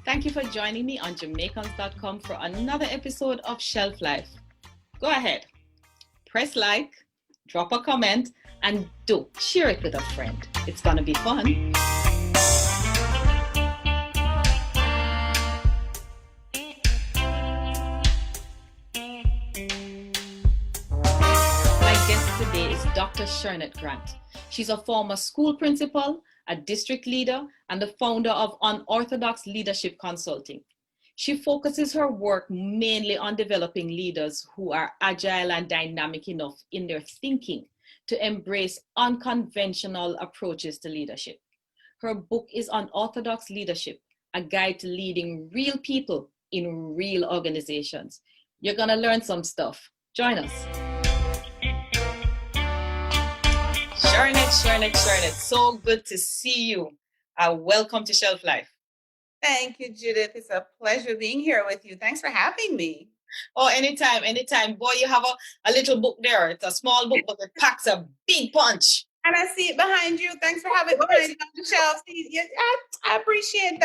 Thank you for joining me on Jamaicans.com for another episode of Shelf Life. Go ahead, press like, drop a comment, and do share it with a friend. It's gonna be fun. My guest today is Dr. Shernette Grant. She's a former school principal, a district leader, and the founder of Unorthodox Leadership Consulting. She focuses her work mainly on developing leaders who are agile and dynamic enough in their thinking to embrace unconventional approaches to leadership. Her book is Unorthodox Leadership, a guide to leading real people in real organizations. You're going to learn some stuff. Join us. Shernette, so good to see you. Welcome to Shelf Life. Thank you, Judith. It's a pleasure being here with you. Thanks for having me. Oh, anytime. Boy, you have a little book there. It's a small book, but it packs a big punch. And I see it behind you. Thanks for having it behind you on the shelf. I appreciate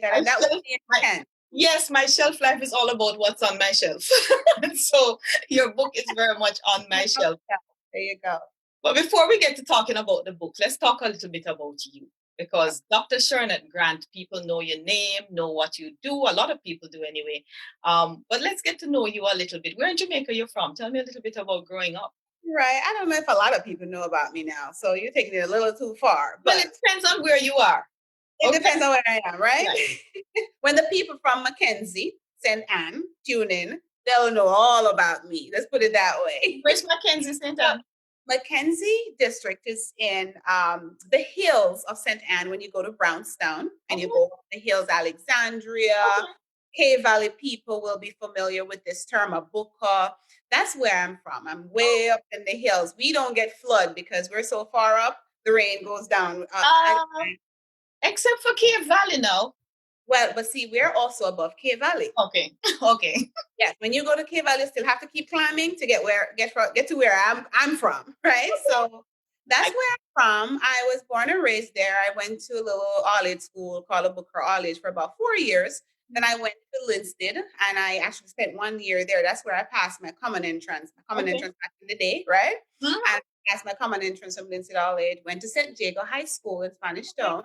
that. And that was the intent. Yes, my shelf life is all about what's on my shelf. So your book is very much on my shelf. There you go. But before we get to talking about the book, let's talk a little bit about you. Because Dr. Shernette Grant, people know your name, know what you do. A lot of people do anyway. But let's get to know you a little bit. Where in Jamaica you're from? Tell me a little bit about growing up. Right. I don't know if a lot of people know about me now. So you're taking it a little too far. But it depends on where you are. It depends on where I am, right? When the people from Mackenzie, St. Anne, tune in, they'll know all about me. Let's put it that way. Where's Mackenzie, St. Anne? Mackenzie district is in the hills of St. Anne when you go to Brownstown and you go up the hills, Alexandria. Cave Valley people will be familiar with this term, Abuka. That's where I'm from. I'm way up in the hills. We don't get flood because we're so far up, the rain goes down. Except for Cave Valley now. Well, but see, we're also above Cave Valley. Okay. Yes, when you go to Cave Valley, you still have to keep climbing to get to where I'm from, right? So that's where I'm from. I was born and raised there. I went to a little college school called Booker College for about 4 years. Then I went to Linstead, and I actually spent 1 year there. That's where I passed my common entrance. Entrance back in the day, right? And I passed my common entrance from Linstead College. Went to St. Jago High School in Spanish Town.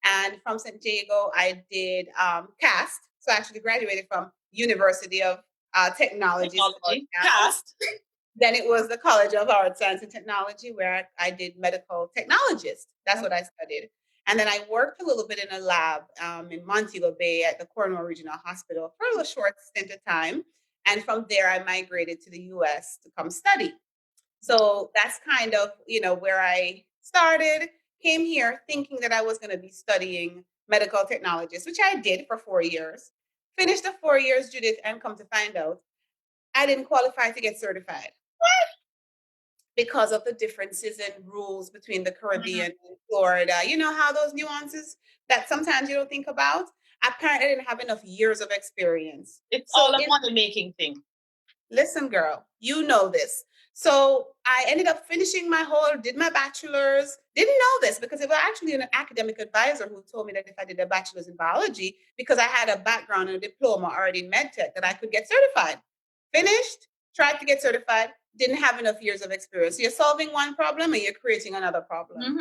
And from St. Jago, I did CAST. So I actually graduated from University of Technology. CAST. Then it was the College of Arts, Science, and Technology, where I did medical technologist. That's what I studied. And then I worked a little bit in a lab in Montego Bay at the Cornwall Regional Hospital for a little short stint of time. And from there, I migrated to the U.S. to come study. So that's kind of, where I started. Came here thinking that I was going to be studying medical technologist, which I did for 4 years. Finished the 4 years, Judith, and come to find out, I didn't qualify to get certified. What? Because of the differences in rules between the Caribbean and Florida. You know how those nuances that sometimes you don't think about? Apparently, I didn't have enough years of experience. It's all a money-making thing. Listen, girl, you know this. So I ended up finishing did my bachelor's. Didn't know this because it was actually an academic advisor who told me that if I did a bachelor's in biology, because I had a background and a diploma already in medtech, that I could get certified. Finished, tried to get certified, didn't have enough years of experience. So you're solving one problem and you're creating another problem.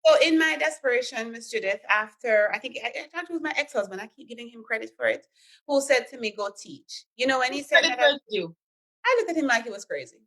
So in my desperation, Miss Judith, after, I think I talked with my ex-husband, I keep giving him credit for it, who said to me, go teach. When he said that, I looked at him like he was crazy.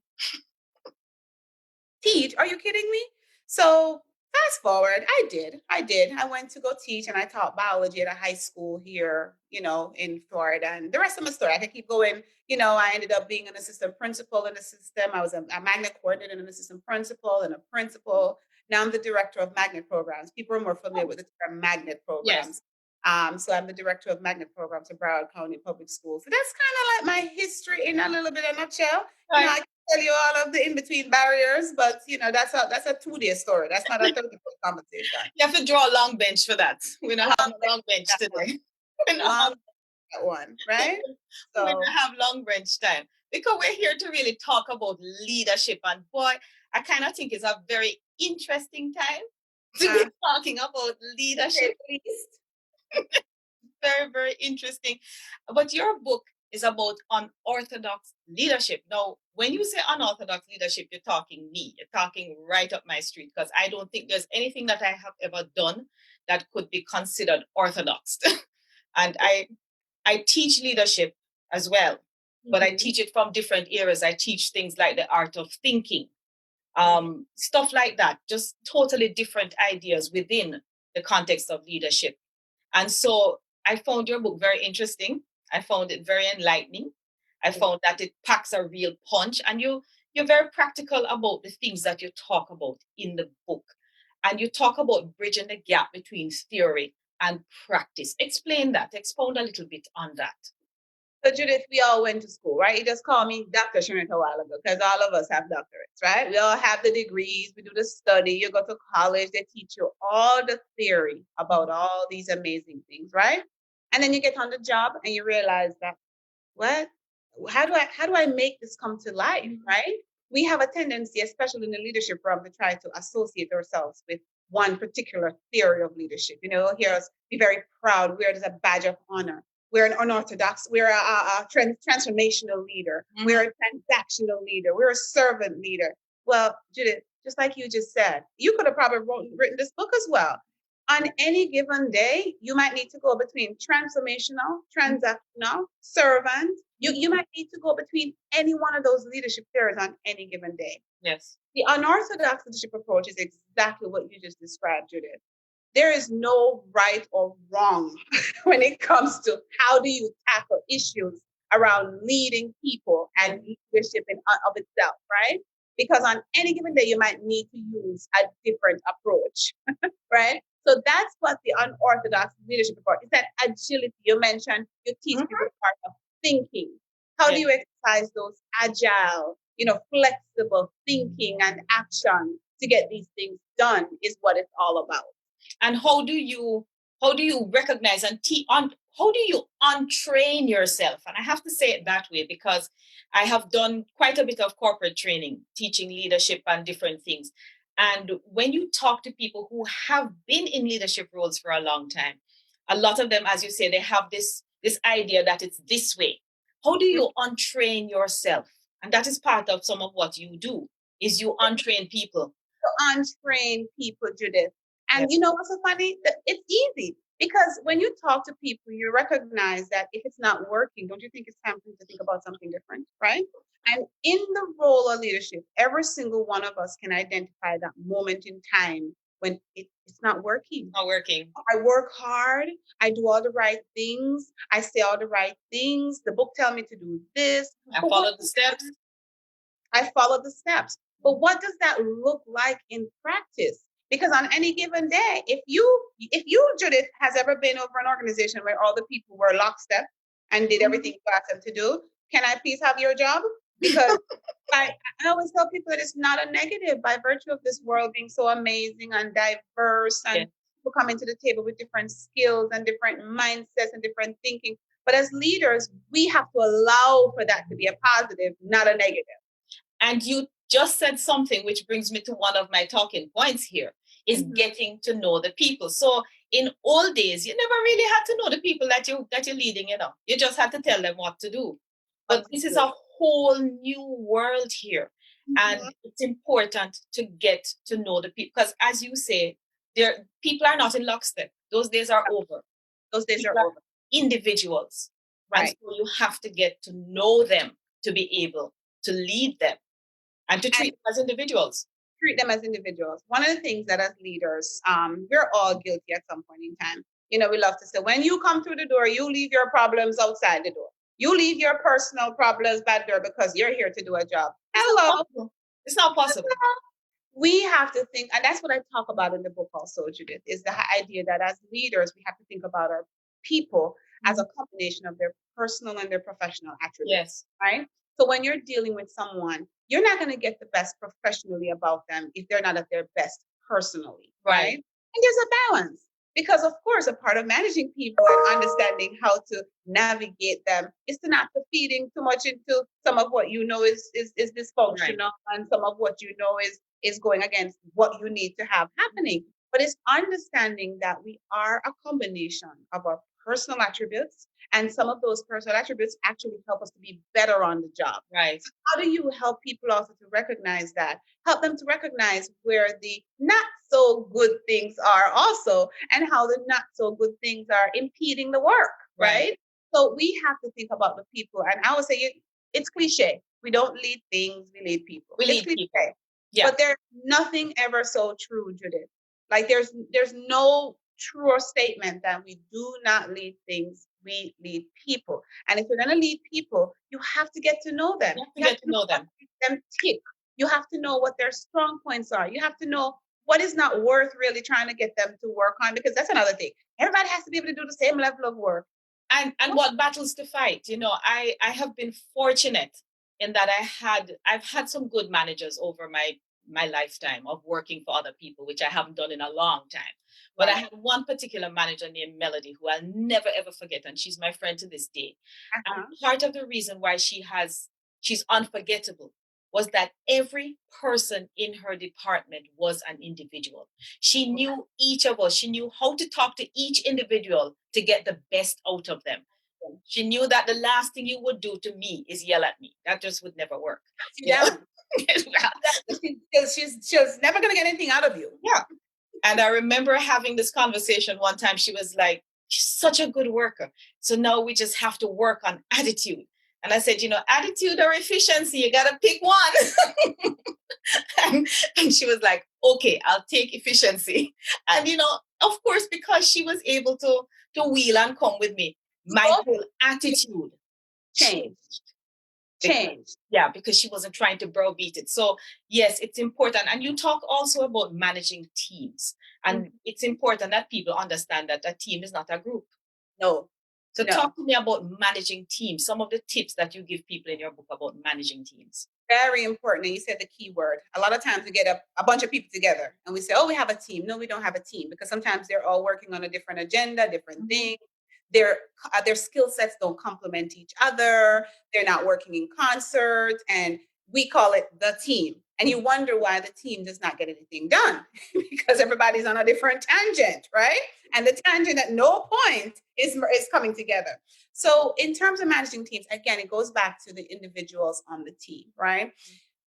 Teach? Are you kidding me? So fast forward, I did. I went to go teach and I taught biology at a high school here, in Florida. And the rest of my story, I could keep going. I ended up being an assistant principal in the system. I was a magnet coordinator and an assistant principal and a principal. Now I'm the director of magnet programs. People are more familiar with the term magnet programs. Yes. So I'm the director of magnet programs at Broward County Public Schools. So that's kind of like my history in a little bit of a nutshell. Right. I can tell you all of the in-between barriers, but that's a 2-day story. That's not a 30-minute conversation. You have to draw a long bench for that. We don't have a long bench today. That one, right? So we don't have long bench time because we're here to really talk about leadership. And boy, I kind of think it's a very interesting time to be talking about leadership. very, very interesting. But your book is about unorthodox leadership. Now, when you say unorthodox leadership, you're talking me. You're talking right up my street, because I don't think there's anything that I have ever done that could be considered orthodox. And I teach leadership as well, but I teach it from different areas. I teach things like the art of thinking, stuff like that, just totally different ideas within the context of leadership. And so I found your book very interesting. I found it very enlightening. I found that it packs a real punch, and you're very practical about the things that you talk about in the book. And you talk about bridging the gap between theory and practice. Explain that, expound a little bit on that. So Judith, we all went to school, right? You just called me Dr. Shernette a while ago because all of us have doctorates, right? We all have the degrees, we do the study, you go to college, they teach you all the theory about all these amazing things, right? And then you get on the job and you realize that, what? How do I make this come to life, right? We have a tendency, especially in the leadership realm, to try to associate ourselves with one particular theory of leadership. You know, hear us be very proud, wear it as a badge of honor. We're an unorthodox, we're a transformational leader. We're a transactional leader. We're a servant leader. Well, Judith, just like you just said, you could have probably written this book as well. On any given day, you might need to go between transformational, transactional, servant. You might need to go between any one of those leadership theories on any given day. Yes. The unorthodox leadership approach is exactly what you just described, Judith. There is no right or wrong when it comes to how do you tackle issues around leading people and leadership in of itself, right? Because on any given day, you might need to use a different approach, right? So that's what the unorthodox leadership approach is. That agility you mentioned, you teach people part of thinking. How do you exercise those agile, flexible thinking and action to get these things done is what it's all about. And how do you recognize and how do you untrain yourself? And I have to say it that way because I have done quite a bit of corporate training, teaching leadership and different things. And when you talk to people who have been in leadership roles for a long time, a lot of them, as you say, they have this idea that it's this way. How do you untrain yourself? And that is part of some of what you do, is you untrain people. To untrain people, Judith. And you know what's so funny? It's easy because when you talk to people, you recognize that if it's not working, don't you think it's time for you to think about something different, right? And in the role of leadership, every single one of us can identify that moment in time when it's not working. Not working. I work hard. I do all the right things. I say all the right things. The book tells me to do this. I follow the steps. I follow the steps. But what does that look like in practice? Because on any given day, if you, Judith, has ever been over an organization where all the people were lockstep and did everything you asked them to do, can I please have your job? Because I always tell people that it's not a negative by virtue of this world being so amazing and diverse and people coming to the table with different skills and different mindsets and different thinking. But as leaders, we have to allow for that to be a positive, not a negative. And you just said something which brings me to one of my talking points here, is getting to know the people. So in old days, you never really had to know the people that you're leading, You just had to tell them what to do. But this is a whole new world here. And it's important to get to know the people. Because as you say, people are not in lockstep. Those days are over. Those days are over. Individuals. Right. And so you have to get to know them to be able to lead them. And to treat them as individuals. Treat them as individuals. One of the things that as leaders, we're all guilty at some point in time. We love to say, when you come through the door, you leave your problems outside the door. You leave your personal problems back there because you're here to do a job. Hello. It's not possible. We have to think, and that's what I talk about in the book also, Judith, is the idea that as leaders, we have to think about our people as a combination of their personal and their professional attributes. Yes. Right? So when you're dealing with someone, you're not going to get the best professionally about them if they're not at their best personally, right? And there's a balance because, of course, a part of managing people and understanding how to navigate them is to not to feeding too much into some of what is dysfunctional and some of what is going against what you need to have happening. But it's understanding that we are a combination of our personal attributes, and some of those personal attributes actually help us to be better on the job. Right. So how do you help people also to recognize that? Help them to recognize where the not so good things are also, and how the not so good things are impeding the work, right? So we have to think about the people. And I would say it's cliche. We don't lead things, we lead people. We it's lead cliche. people. Yeah. But there's nothing ever so true, Judith. Like there's no truer statement that we do not lead things, we lead people. And if you're going to lead people, you have to get to know them. You have to know them. Them tick. You have to know what their strong points are. You have to know what is not worth really trying to get them to work on, because that's another thing. Everybody has to be able to do the same level of work. And what battles to fight. You know, I have been fortunate in that I've had some good managers over my lifetime of working for other people, which I haven't done in a long time. But I had one particular manager named Melody who I'll never ever forget, and she's my friend to this day. And part of the reason why she's unforgettable was that every person in her department was an individual. She knew each of us. She knew how to talk to each individual to get the best out of them. She knew that the last thing you would do to me is yell at me. That just would never work. Yeah. She's never going to get anything out of you. Yeah. And I remember having this conversation one time. She was like, "She's such a good worker. So now we just have to work on attitude." And I said, attitude or efficiency, you got to pick one. and she was like, "Okay, I'll take efficiency." And, of course, because she was able to wheel and come with me, my whole attitude changed. Yeah, because she wasn't trying to browbeat it. So, yes, it's important. And you talk also about managing teams. And it's important that people understand that a team is not a group. No. So talk to me about managing teams, some of the tips that you give people in your book about managing teams. Very important. And you said the key word. A lot of times we get a bunch of people together and we say, "Oh, we have a team." No, we don't have a team, because sometimes they're all working on a different agenda, different things. Their skill sets don't complement each other. They're not working in concert. And we call it the team. And you wonder why the team does not get anything done, because everybody's on a different tangent, right? And the tangent at no point is coming together. So in terms of managing teams, again, it goes back to the individuals on the team, right?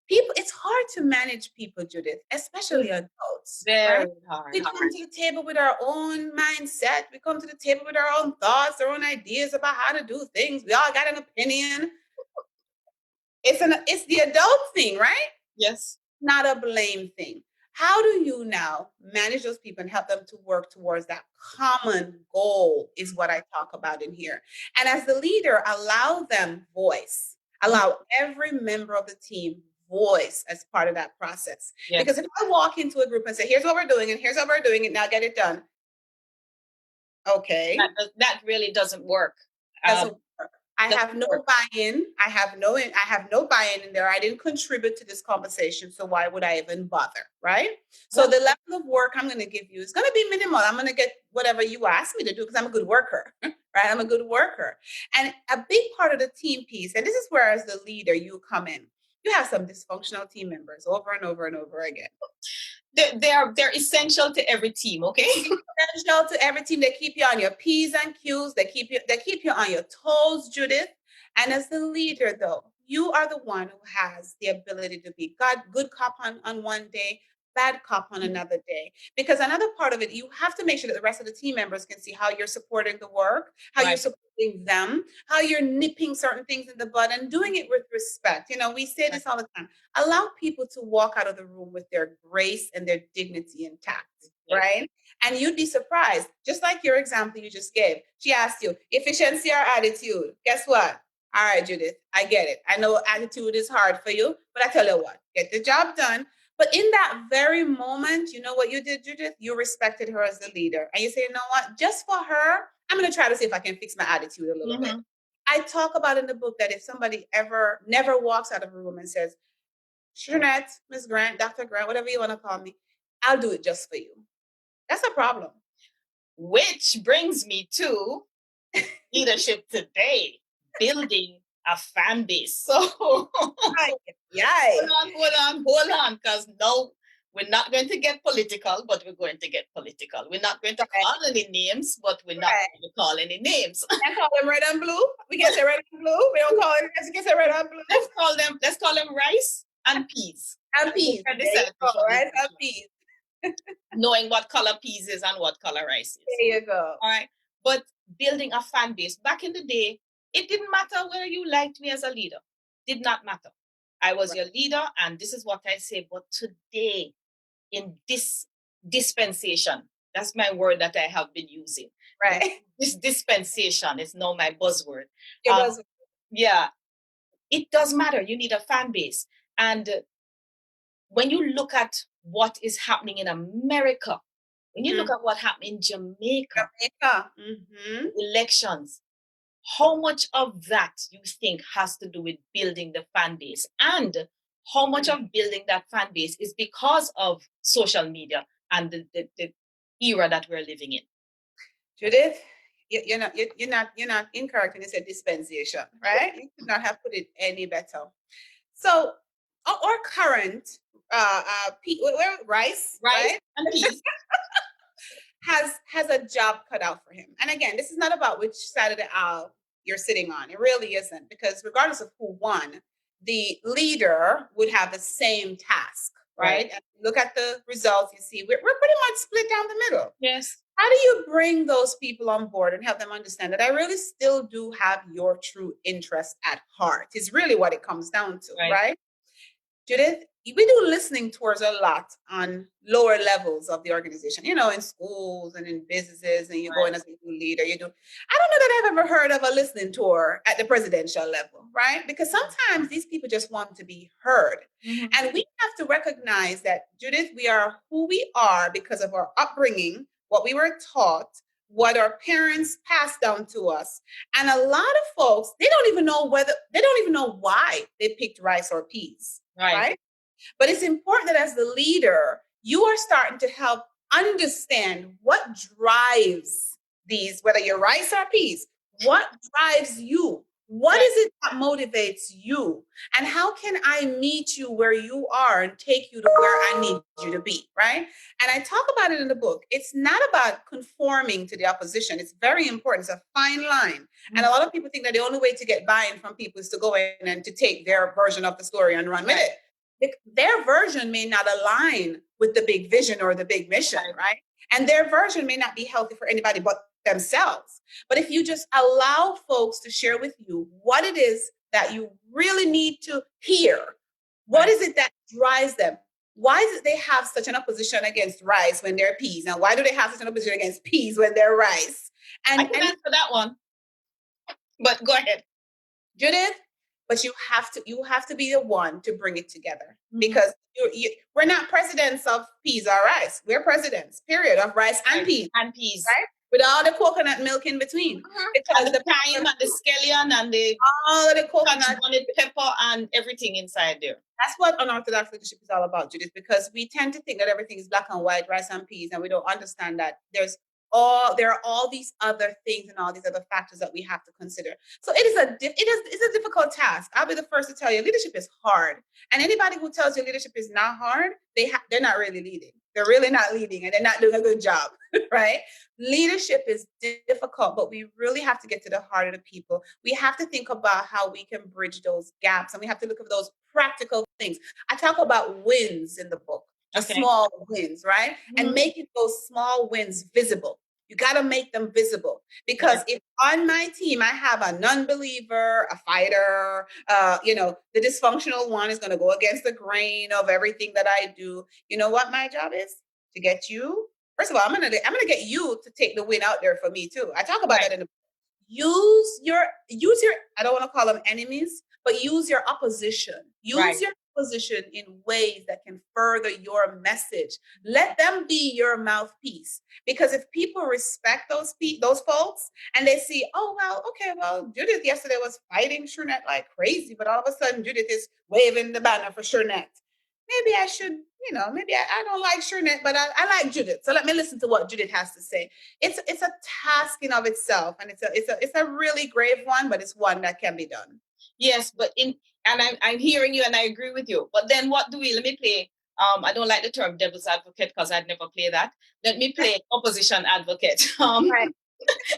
People, it's hard to manage people, Judith, especially adults. Very hard. We come to the table with our own mindset. We come to the table with our own thoughts, our own ideas about how to do things. We all got an opinion. It's the adult thing, right? Yes. Not a blame thing. How do you now manage those people and help them to work towards that common goal is what I talk about in here. And as the leader, allow them voice. Allow every member of the team voice as part of that process. Yes. Because if I walk into a group and say, "Here's what we're doing, and here's how we're doing it, now get it done." Okay. That really doesn't work. Doesn't work. I have no buy-in. I have no buy-in in there. I didn't contribute to this conversation, so why would I even bother, right? So the level of work I'm going to give you is going to be minimal. I'm going to get whatever you ask me to do because I'm a good worker, right? I'm a good worker. And a big part of the team piece, and this is where as the leader you come in, you have some dysfunctional team members over and over and over again. They're essential to every team, okay? Essential to every team. They keep you on your P's and Q's. They keep you on your toes, Judith. And as the leader, though, you are the one who has the ability to be good cop on one day, bad cop on another day. Because another part of it, you have to make sure that the rest of the team members can see how you're supporting the work, how you're supporting them, how you're nipping certain things in the bud and doing it with respect. We say this all the time. Allow people to walk out of the room with their grace and their dignity intact, right? And you'd be surprised, just like your example you just gave. She asked you, efficiency or attitude? Guess what? All right, Judith, I get it. I know attitude is hard for you, but I tell you what, get the job done. But in that very moment, you know what you did, Judith? You respected her as the leader. And you say, "You know what? Just for her, I'm going to try to see if I can fix my attitude a little bit." I talk about in the book that if somebody ever never walks out of a room and says, "Shernette, Miss Grant, Dr. Grant, whatever you want to call me, I'll do it just for you," that's a problem. Which brings me to leadership today, building a fan base. So hold on, because We're not going to get political, but we're going to get political. We're not going to call any names, but we're not going to call any names. We can't call them red and blue. We can say red and blue. We don't call it. We can say red and blue. Let's call them rice and peas. And peas. Rice and peas. Knowing what color peas is and what color rice is. There you go. All right. But building a fan base. Back in the day, it didn't matter whether you liked me as a leader. Did not matter. I was your leader, and this is what I say. But today, in this dispensation, that's my word that I have been using. Right. This dispensation is now my buzzword. Buzzword. Yeah. It does matter. You need a fan base. And when you look at what is happening in America, when you look at what happened in Jamaica, elections, how much of that you think has to do with building the fan base? And how much of building that fan base is because of social media and the era that we're living in? Judith, you're not incorrect when you said dispensation, right? You could not have put it any better. So our current rice, right? And peas. has a job cut out for him. And again, this is not about which side of the aisle you're sitting on. It really isn't, because regardless of who won, the leader would have the same task, right? And look at the results. You see, we're pretty much split down the middle. Yes. How do you bring those people on board and help them understand that I really still do have your true interest at heart? Is really what it comes down to, right? Judith, we do listening tours a lot on lower levels of the organization, in schools and in businesses, and you go in as a leader, you do. I don't know that I've ever heard of a listening tour at the presidential level, right? Because sometimes these people just want to be heard. And we have to recognize that, Judith, we are who we are because of our upbringing, what we were taught, what our parents passed down to us. And a lot of folks, they don't even know why they picked rice or peas, right? But it's important that as the leader, you are starting to help understand what drives these, whether you're rice or peas, what drives you? What is it that motivates you? And how can I meet you where you are and take you to where I need you to be, right? And I talk about it in the book. It's not about conforming to the opposition. It's very important. It's a fine line. And a lot of people think that the only way to get buy-in from people is to go in and to take their version of the story and run with it. Their version may not align with the big vision or the big mission, right? And their version may not be healthy for anybody but themselves. But if you just allow folks to share with you what it is that you really need to hear, what is it that drives them? Why is it they have such an opposition against rice when they're peas? And why do they have such an opposition against peas when they're rice? And I can answer that one. But go ahead, Judith. But you have to be the one to bring it together, because we're not presidents of peas or rice. We're presidents, period, of rice and peas. And peas, right? With all the coconut milk in between. Because the thyme and the scallion and all of the coconut pepper and everything inside there. That's what unorthodox leadership is all about, Judith, because we tend to think that everything is black and white, rice and peas, and we don't understand that there are all these other things and all these other factors that we have to consider. So it's a difficult task. I'll be the first to tell you, leadership is hard. And anybody who tells you leadership is not hard, they're not really leading. They're really not leading, and they're not doing a good job, right? Leadership is difficult, but we really have to get to the heart of the people. We have to think about how we can bridge those gaps, and we have to look at those practical things. I talk about wins in the book. Small wins, right? And making those small wins visible. You got to make them visible, because if on my team I have a non-believer, a fighter, the dysfunctional one is going to go against the grain of everything that I do. You know what my job is? To get you. First of all, I'm gonna get you to take the win out there for me too. I talk about that in the book. Use your. I don't want to call them enemies, but use your opposition. Use your opposition in ways that can further your message. Let them be your mouthpiece. Because if people respect those folks and they see, Judith yesterday was fighting Shernette like crazy, but all of a sudden Judith is waving the banner for Shernette. Maybe I should, maybe I don't like Shernette, but I like Judith. So let me listen to what Judith has to say. It's a task in of itself, and it's a really grave one, but it's one that can be done. Yes, but I'm hearing you and I agree with you. But then what do we, let me play I don't like the term devil's advocate because I'd never play that. Let me play opposition advocate. Right.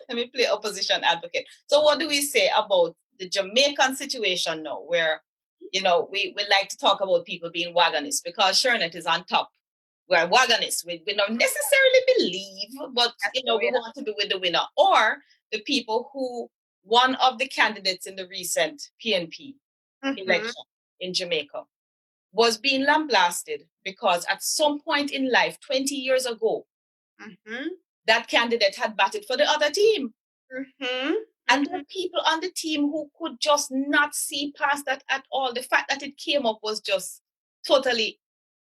Let me play opposition advocate. So what do we say about the Jamaican situation now, where, you know, we like to talk about people being wagonists because Shernette is on top. We're wagonists. We don't necessarily believe, but, you know, we want to be with the winner. Or the people who, one of the candidates in the recent PNP election in Jamaica was being lambasted because at some point in life, 20 years ago, that candidate had batted for the other team. And there are people on the team who could just not see past that at all. The fact that it came up was just totally,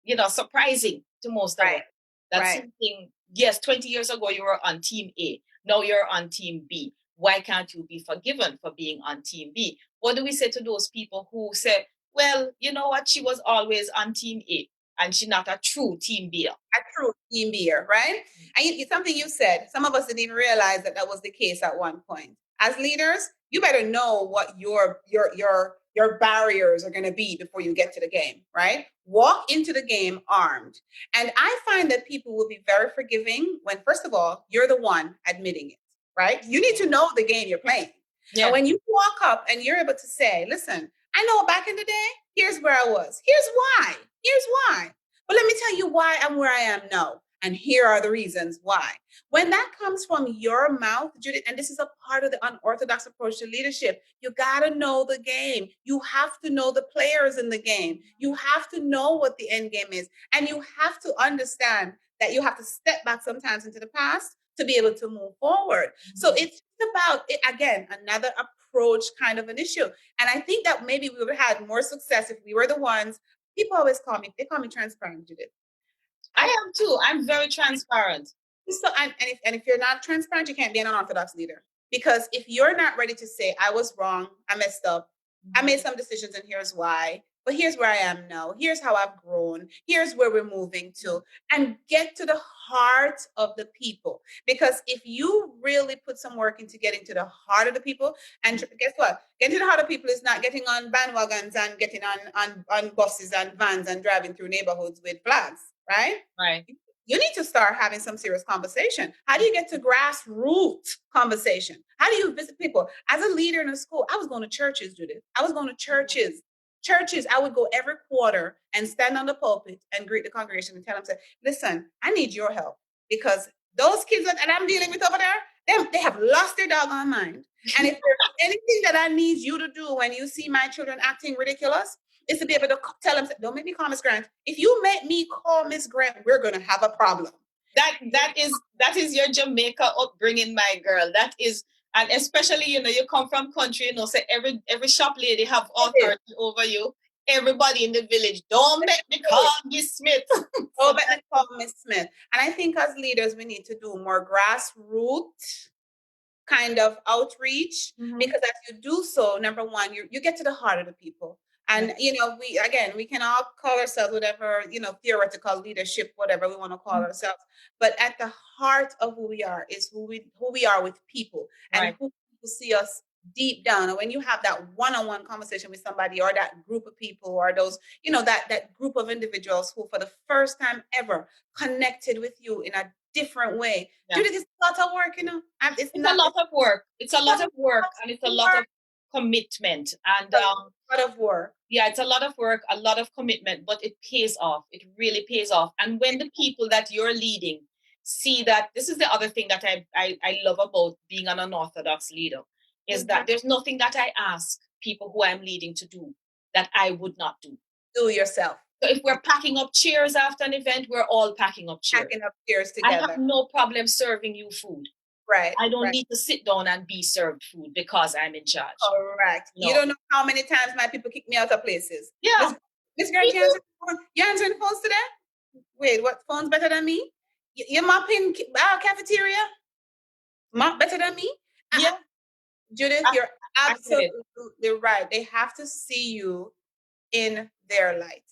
you know, surprising to most of us. That's something, yes, 20 years ago you were on team A. Now you're on team B. Why can't you be forgiven for being on team B? What do we say to those people who say, well, you know what, she was always on team A and she's not a true team B? A true team beer, right? And it's something you said. Some of us didn't even realize that that was the case at one point. As leaders, you better know what your barriers are going to be before you get to the game, right? Walk into the game armed. And I find that people will be very forgiving when, first of all, you're the one admitting it, right? You need to know the game you're playing. Yeah. And when you walk up and you're able to say, listen, I know back in the day, here's where I was. Here's why. Here's why. But let me tell you why I'm where I am now. And here are the reasons why. When that comes from your mouth, Judith, and this is a part of the unorthodox approach to leadership, you got to know the game. You have to know the players in the game. You have to know what the end game is. And you have to understand that you have to step back sometimes into the past to be able to move forward. So it's about, again, another approach kind of an issue. And I think that maybe we would have had more success if we were the ones. People always call me, they call me transparent, Judith. I am too. I'm very transparent. So, and if you're not transparent, you can't be an unorthodox leader. Because if you're not ready to say, I was wrong, I messed up, I made some decisions and here's why, but here's where I am now, here's how I've grown, here's where we're moving to, and get to the heart of the people. Because if you really put some work into getting to the heart of the people, and guess what? Getting to the heart of people is not getting on bandwagons and getting on buses and vans and driving through neighborhoods with flags, right? Right. You need to start having some serious conversation. How do you get to grassroots conversation? How do you visit people? As a leader in a school, I was going to churches, Judith. I was going to churches. Churches, I would go every quarter and stand on the pulpit and greet the congregation and tell them, say, listen, I need your help because those kids that I'm dealing with over there, they have lost their doggone mind. And if there's anything that I need you to do when you see my children acting ridiculous, is to be able to tell them, don't make me call Miss Grant. If you make me call Miss Grant, we're going to have a problem. That is your Jamaica upbringing, my girl. That is, and especially, you know, you come from country, you know, say every shop lady have authority over you. Everybody in the village, don't make me call Miss Smith. Don't make me call Miss Smith. And I think as leaders, we need to do more grassroots kind of outreach, because as you do so, number one, you get to the heart of the people. And, you know, we can all call ourselves whatever, you know, theoretical leadership, whatever we want to call ourselves. But at the heart of who we are is who we are with people, and who people see us deep down. And when you have that one-on-one conversation with somebody, or that group of people, or those, you know, that group of individuals who for the first time ever connected with you in a different way. Judith, it's a lot of work, you know. It's a lot of work. It's a lot of work, and it's a lot of commitment, and a lot of work. Yeah, it's a lot of work, a lot of commitment, but it pays off. It really pays off. And when the people that you're leading see that, this is the other thing that I love about being an unorthodox leader, is that there's nothing that I ask people who I'm leading to do that I would not do. Do yourself. So if we're packing up chairs after an event, we're all packing up chairs. Packing up chairs together. I have no problem serving you food. Right. I don't need to sit down and be served food because I'm in charge. Correct. No. You don't know how many times my people kick me out of places. Yeah. Miss Grant, you answering phones today? Wait, what phone's better than me? You're mopping cafeteria? Mop better than me? Yeah. Judith, you're absolutely right. They have to see you in their light.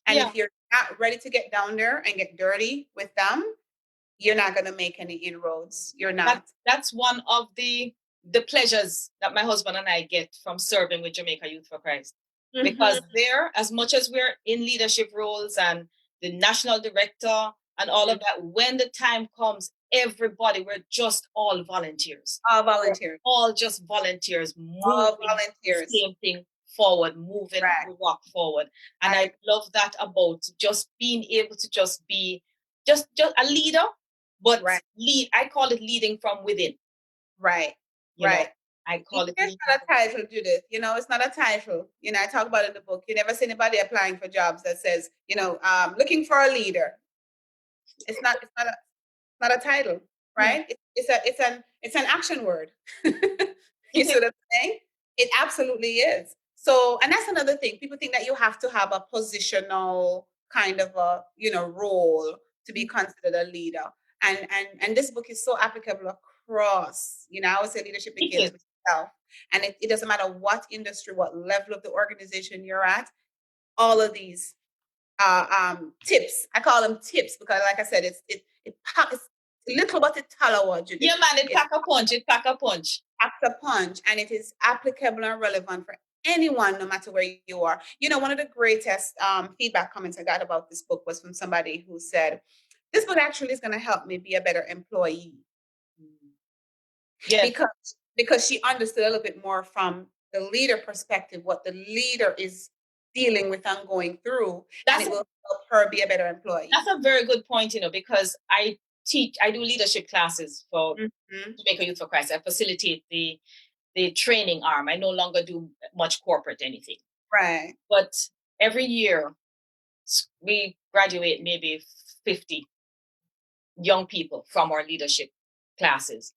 And if you're not ready to get down there and get dirty with them, you're not going to make any inroads. You're not. That's one of the pleasures that my husband and I get from serving with Jamaica Youth for Christ. Because there, as much as we're in leadership roles and, the national director and all of that. When the time comes, everybody, we're just all volunteers. All volunteers. We're all just volunteers, All moving volunteers. the same thing forward, moving the walk forward. And I love that about just being able to just be just a leader, but lead. I call it leading from within. Right. You know, I call it. It's not a title, Judith. You know, it's not a title. You know, I talk about it in the book. You never see anybody applying for jobs that says, you know, looking for a leader. It's not a title, right? It's an action word. You see what I'm saying? It absolutely is. So, and that's another thing. People think that you have to have a positional kind of a, you know, role to be considered a leader. And this book is so applicable across, you know, I would say leadership begins with yourself. And it doesn't matter what industry, what level of the organization you're at, all of these tips. I call them tips because, like I said, it's little but it talawa. Yeah, man, it pack a punch. It pack a punch. Packs a punch, and it is applicable and relevant for anyone, no matter where you are. You know, one of the greatest feedback comments I got about this book was from somebody who said, "This book actually is going to help me be a better employee." Yeah, because she understood a little bit more from the leader perspective, what the leader is dealing with and going through. It will help her be a better employee. That's a very good point, you know, because I do leadership classes for Jamaica Youth for Christ. I facilitate the training arm. I no longer do much corporate anything. Right. But every year we graduate maybe 50 young people from our leadership classes.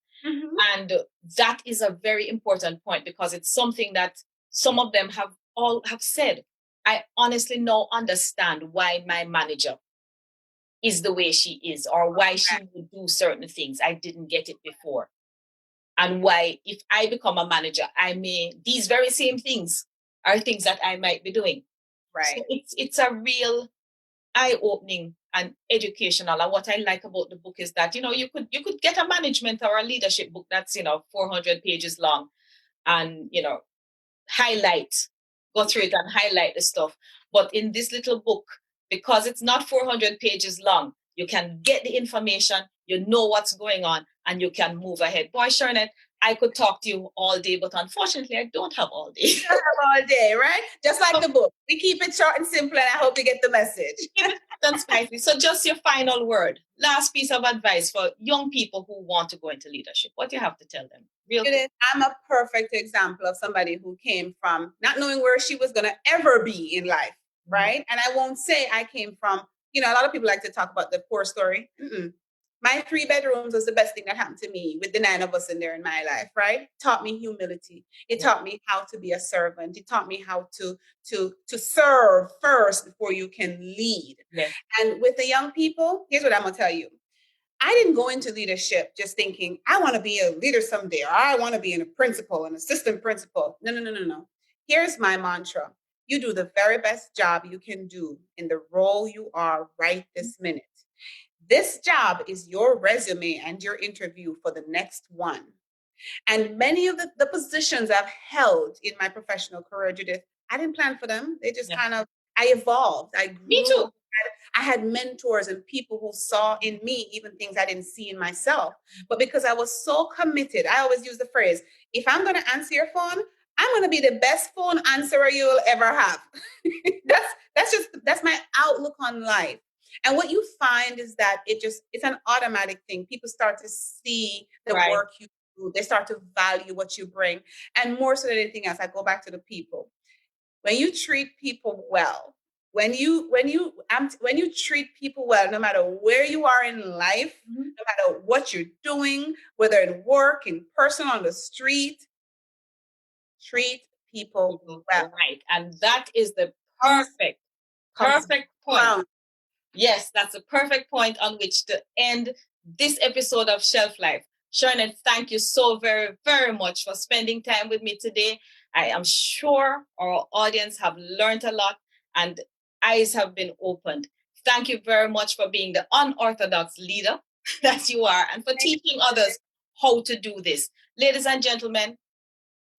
And that is a very important point because it's something that some of them have said. I honestly now understand why my manager is the way she is, or why she would do certain things. I didn't get it before. And why, if I become a manager, these very same things are things that I might be doing. Right. So it's a real eye-opening and educational. And what I like about the book is that, you know, you could get a management or a leadership book that's, you know, 400 pages long and, you know, go through it and highlight the stuff. But in this little book, because it's not 400 pages long, you can get the information, you know what's going on, and you can move ahead. Boy, Shernette, I could talk to you all day, but unfortunately, I don't have all day. You don't have all day, right? Just like the book. We keep it short and simple, and I hope you get the message. And spicy. So just your final word, last piece of advice for young people who want to go into leadership. What do you have to tell them? I'm a perfect example of somebody who came from not knowing where she was going to ever be in life, right? And I won't say I came from, you know, a lot of people like to talk about the poor story. My 3 bedrooms was the best thing that happened to me with the 9 of us in there in my life, right? It taught me humility. It taught me how to be a servant. It taught me how to serve first before you can lead. Yeah. And with the young people, here's what I'm going to tell you. I didn't go into leadership just thinking, I want to be a leader someday, or I want to be a principal, an assistant principal. No. Here's my mantra. You do the very best job you can do in the role you are right this minute. This job is your resume and your interview for the next one. And many of the positions I've held in my professional career, Judith, I didn't plan for them. They just I evolved. I grew. Me too. I had mentors and people who saw in me even things I didn't see in myself. But because I was so committed, I always use the phrase, if I'm going to answer your phone, I'm going to be the best phone answerer you'll ever have. That's my outlook on life. And what you find is that it's an automatic thing. People start to see the work you do. They start to value what you bring. And more so than anything else, I go back to the people. When you treat people well, when you treat people well, no matter where you are in life, no matter what you're doing, whether in work, in person, on the street, treat people well. Right. And that is the perfect point. Yes, that's a perfect point on which to end this episode of Shelf Life. Shernette, thank you so very, very much for spending time with me today. I am sure our audience have learned a lot and eyes have been opened. Thank you very much for being the unorthodox leader that you are and for teaching others how to do this. Ladies and gentlemen,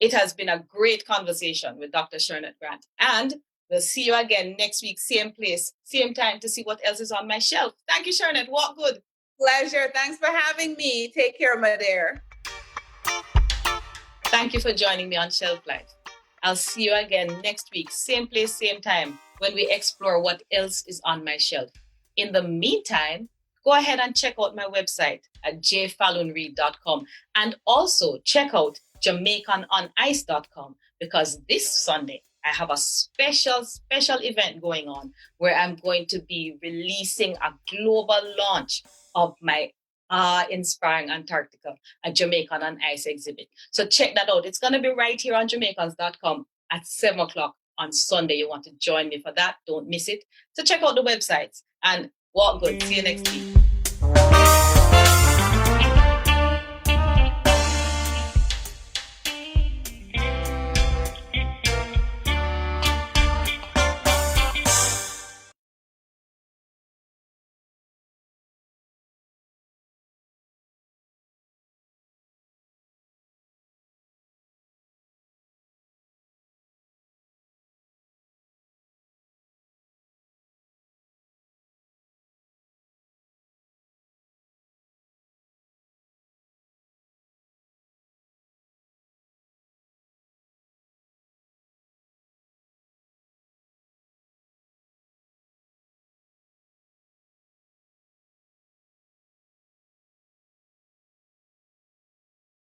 it has been a great conversation with Dr. Shernette Grant. And We'll see you again next week, same place, same time to see what else is on my shelf. Thank you, Shernette. Walk good. Pleasure. Thanks for having me. Take care, my dear. Thank you for joining me on Shelf Life. I'll see you again next week, same place, same time, when we explore what else is on my shelf. In the meantime, go ahead and check out my website at jfallonreed.com and also check out JamaicanOnIce.com, because this Sunday I have a special event going on where I'm going to be releasing a global launch of my Inspiring Antarctica, a Jamaican on Ice exhibit. So check that out. It's going to be right here on Jamaicans.com at 7 o'clock on Sunday. You want to join me for that? Don't miss it. So check out the websites and walk good. See you next week.